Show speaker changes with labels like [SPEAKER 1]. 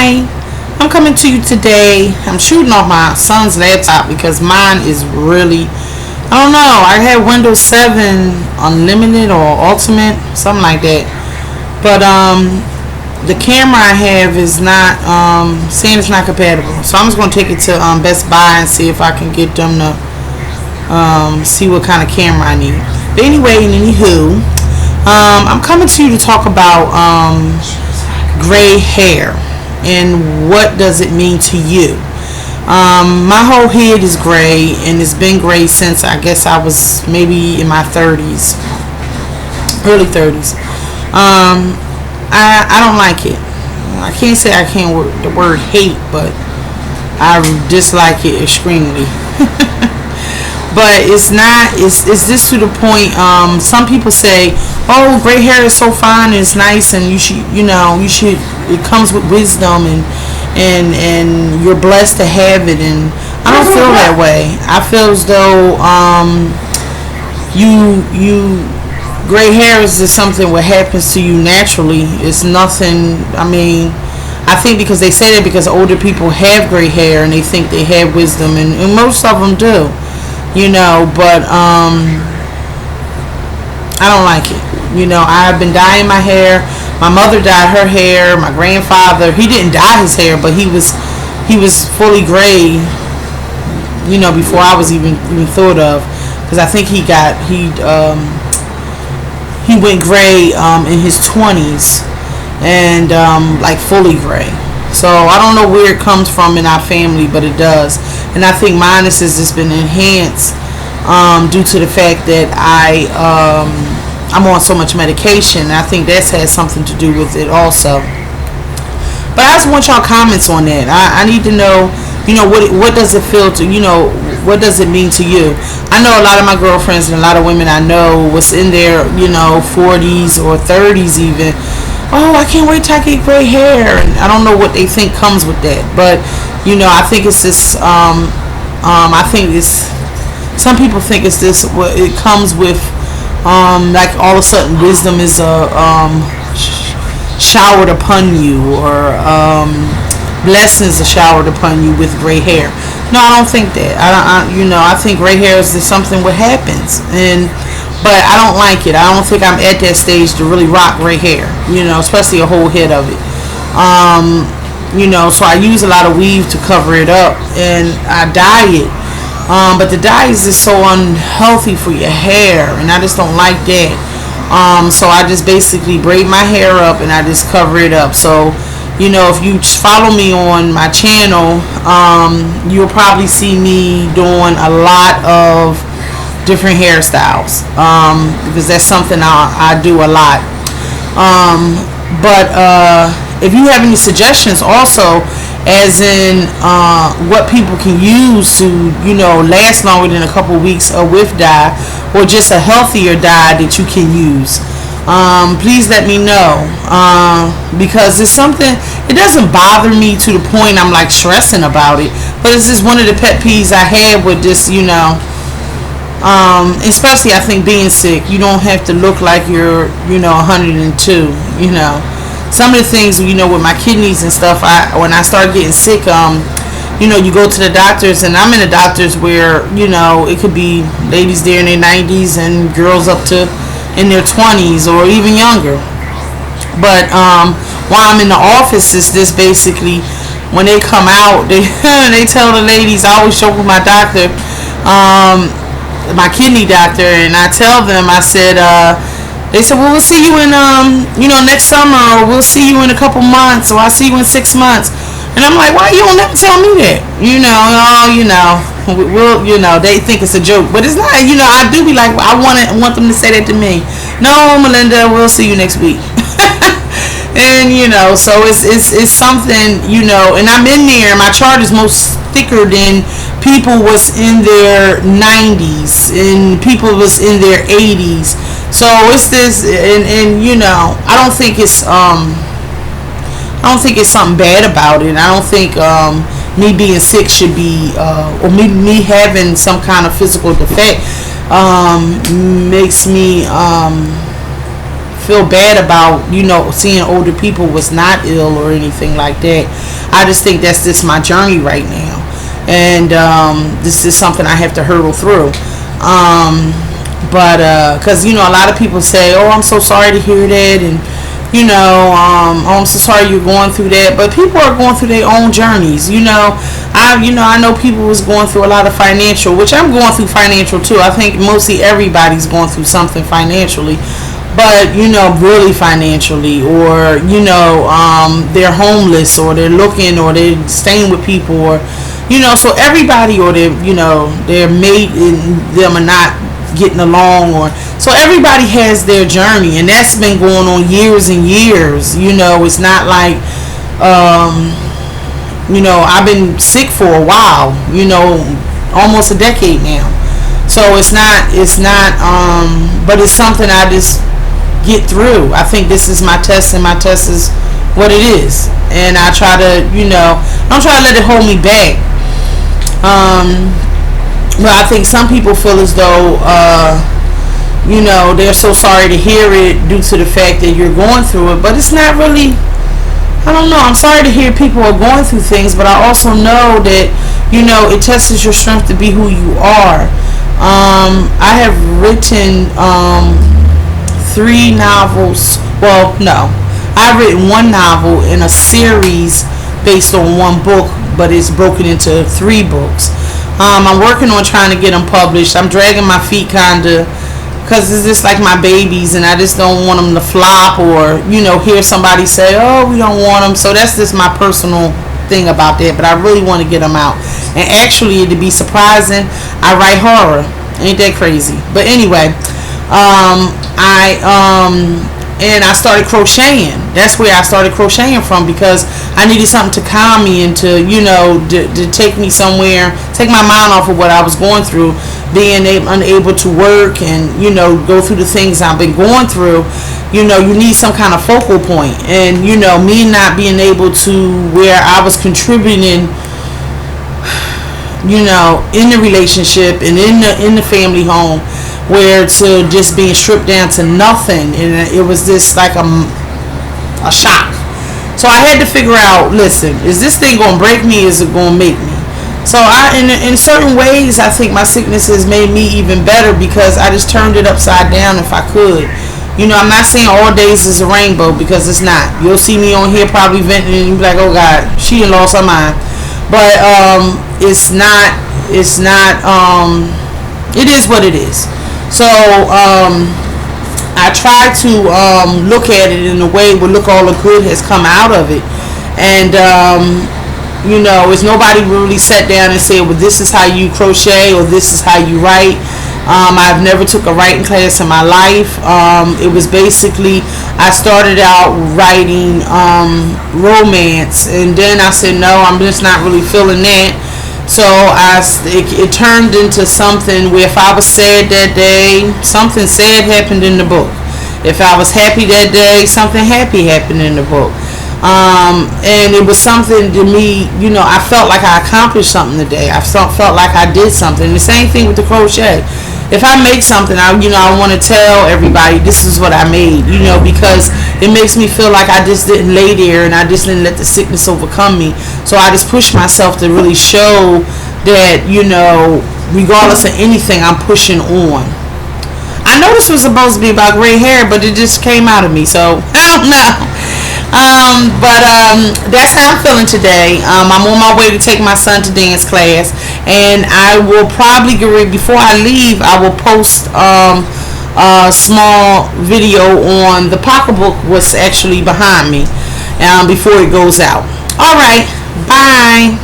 [SPEAKER 1] Hi, I'm coming to you today. I'm shooting off my son's laptop because mine is really, I don't know. I had Windows 7 Unlimited or Ultimate, something like that. But the camera I have is not saying it's not compatible. So I'm just gonna take it to Best Buy and see if I can get them to see what kind of camera I need. But anywho, I'm coming to you to talk about gray hair and what does it mean to you. My whole head is gray, and it's been gray since I guess I was maybe in my 30s, early 30s. I don't like it. I can't say I can't the word hate, but I dislike it extremely. But it's not. It's this to the point. Some people say, "Oh, gray hair is so fine and it's nice, and you should, you should. It comes with wisdom, and you're blessed to have it." And I don't feel that way. I feel as though you gray hair is just something what happens to you naturally. It's nothing. I mean, I think because they say that because older people have gray hair and they think they have wisdom, and most of them do. But I don't like it. I've been dyeing my hair. My mother dyed her hair. My grandfather, he didn't dye his hair, but he was fully gray. Before I was even thought of, because I think he went gray in his 20s, and like fully gray. So I don't know where it comes from in our family, but it does. And I think mine has just been enhanced due to the fact that I'm on so much medication. I think that's has something to do with it also. But I just want y'all comments on that. I need to know, what does it feel to, what does it mean to you? I know a lot of my girlfriends and a lot of women I know was in their, 40s or 30s even. Oh, I can't wait till I get gray hair. And I don't know what they think comes with that. But, I think it's this, I think it's, some people think it's this, it comes with, like all of a sudden wisdom is showered upon you, or blessings are showered upon you with gray hair. No, I don't think that. I think gray hair is just something what happens, but I don't like it. I don't think I'm at that stage to really rock gray hair, especially a whole head of it. So I use a lot of weave to cover it up, and I dye it. But the dye is just so unhealthy for your hair, and I just don't like that. So I just basically braid my hair up and I just cover it up. So, if you follow me on my channel, you'll probably see me doing a lot of different hairstyles, because that's something I do a lot. But if you have any suggestions also, as in what people can use to last longer than a couple weeks with dye, or just a healthier dye that you can use, please let me know, because it's something, it doesn't bother me to the point I'm like stressing about it, but it's just one of the pet peeves I have with this, especially I think being sick. You don't have to look like you're 102. Some of the things, with my kidneys and stuff, when I start getting sick, you go to the doctors, and I'm in the doctors where, it could be ladies there in their 90s and girls up to in their 20s or even younger. But while I'm in the office, is this basically, when they come out, they they tell the ladies, I always joke with my doctor, my kidney doctor, and I tell them, I said, they said, well, we'll see you in, next summer, or we'll see you in a couple months, or I'll see you in 6 months. And I'm like, why you don't never tell me that? They think it's a joke, but it's not. I do be like, I want them to say that to me. No, Melinda, we'll see you next week. And so it's something, and I'm in there. My chart is most thicker than people was in their 90s, and people was in their 80s. So it's this, and I don't think it's something bad about it. I don't think me being sick should be, or me having some kind of physical defect makes me feel bad about, seeing older people was not ill or anything like that. I just think that's just my journey right now. And this is something I have to hurdle through. But because a lot of people say, "Oh, I'm so sorry to hear that," and "Oh, I'm so sorry you're going through that." But people are going through their own journeys. I know people was going through a lot of financial, which I'm going through financial too. I think mostly everybody's going through something financially, but really financially, or they're homeless, or they're looking, or they're staying with people, or so everybody, or their mate and them are not getting along, or so everybody has their journey, and that's been going on years and years. It's not like I've been sick for a while, almost a decade now. So it's not but it's something I just get through. I think this is my test, and my test is what it is, and I try to don't try to let it hold me back. But I think some people feel as though they're so sorry to hear it due to the fact that you're going through it, but it's not really. I don't know. I'm sorry to hear people are going through things, but I also know that it tests your strength to be who you are. I have written 3 novels. Well, no, I've written 1 novel in a series based on 1 book, but it's broken into 3 books. I'm working on trying to get them published. I'm dragging my feet kinda, because it's just like my babies, and I just don't want them to flop, or hear somebody say, "Oh, we don't want them." So that's just my personal thing about that. But I really want to get them out. And actually, to be surprising, I write horror. Ain't that crazy? But anyway, I started crocheting. That's where I started crocheting from, because I needed something to calm me and to to take me somewhere, take my mind off of what I was going through, being unable to work, and go through the things I've been going through. You need some kind of focal point, and me not being able to, where I was contributing in the relationship and in the family home, where to just being stripped down to nothing, and it was just like a shock. So I had to figure out, listen, is this thing going to break me? Is it going to make me? So in certain ways, I think my sickness has made me even better, because I just turned it upside down if I could. I'm not saying all days is a rainbow, because it's not. You'll see me on here probably venting, and you'll be like, "Oh God, she done lost her mind." But it's not. It is what it is. So I try to look at it in a way where look all the good has come out of it, and it's nobody really sat down and said, "Well, this is how you crochet," or "This is how you write." I've never took a writing class in my life. It was basically, I started out writing romance, and then I said, no, I'm just not really feeling that. So it turned into something where if I was sad that day, something sad happened in the book. If I was happy that day, something happy happened in the book. And it was something to me, I felt like I accomplished something today. I felt like I did something. The same thing with the crochet. If I make something, I want to tell everybody this is what I made, because it makes me feel like I just didn't lay there and I just didn't let the sickness overcome me. So I just pushed myself to really show that, regardless of anything, I'm pushing on. I know this was supposed to be about gray hair, but it just came out of me, so I don't know. But that's how I'm feeling today. I'm on my way to take my son to dance class, and I will probably before I leave, I will post a small video on the pocketbook, what's actually behind me, before it goes out. All right, bye.